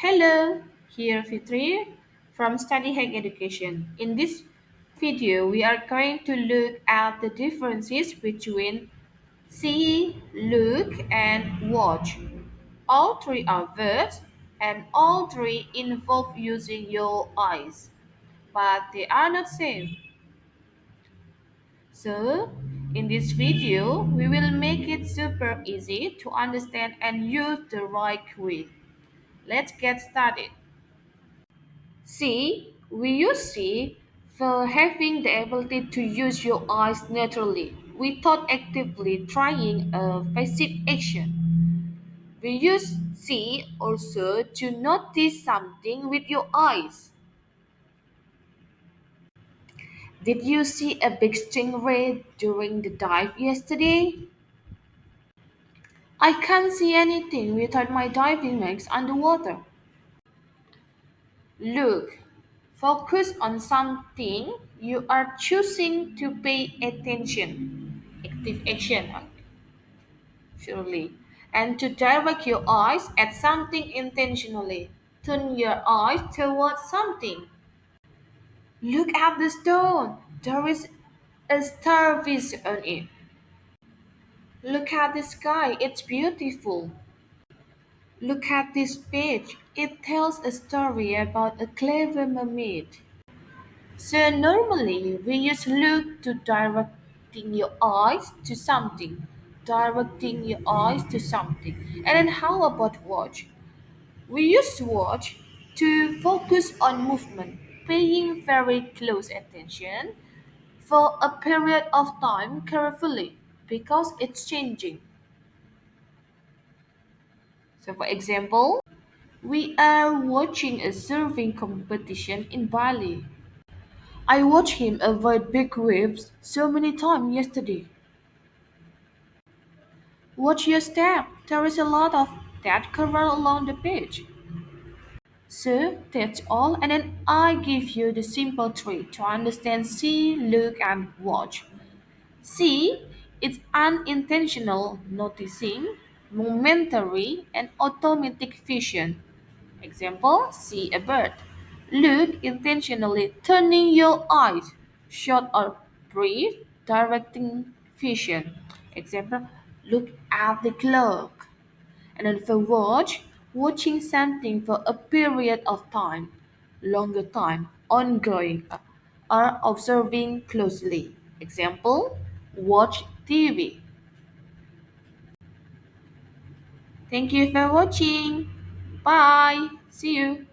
Hello, here Fitri from Study Hack Education. In this video, we are going to look at the differences between see, look, and watch. All three are verbs, and all three involve using your eyes, but they are not same. So, in this video, we will make it super easy to understand and use the right way. Let's get started. See, we use see for having the ability to use your eyes naturally without actively trying a passive action. We use see also to notice something with your eyes. Did you see a big stingray during the dive yesterday? I can't see anything without my diving mask underwater. Look, focus on something you are choosing to pay attention. Active action, surely. And to direct your eyes at something intentionally. Turn your eyes towards something. Look at the stone. There is a starfish on it. Look at the sky. It's beautiful. Look at this page. It tells a story about a clever mermaid. So normally we use look to directing your eyes to something. Directing your eyes to something. And then how about watch? We use watch to focus on movement, paying very close attention for a period of time carefully because it's changing. So for example, we are watching a surfing competition in Bali. I watched him avoid big waves so many times yesterday. Watch your step. There is a lot of dead coral along the beach. So that's all, and then I give you the simple trick to understand see, look, and watch. See, it's unintentional noticing, momentary, and automatic vision. Example, see a bird. Look intentionally, turning your eyes, short or brief, directing vision. Example, look at the clock. And then for watch, watching something for a period of time, longer time, ongoing, or observing closely. Example, watch TV. Thank you for watching. Bye. See you.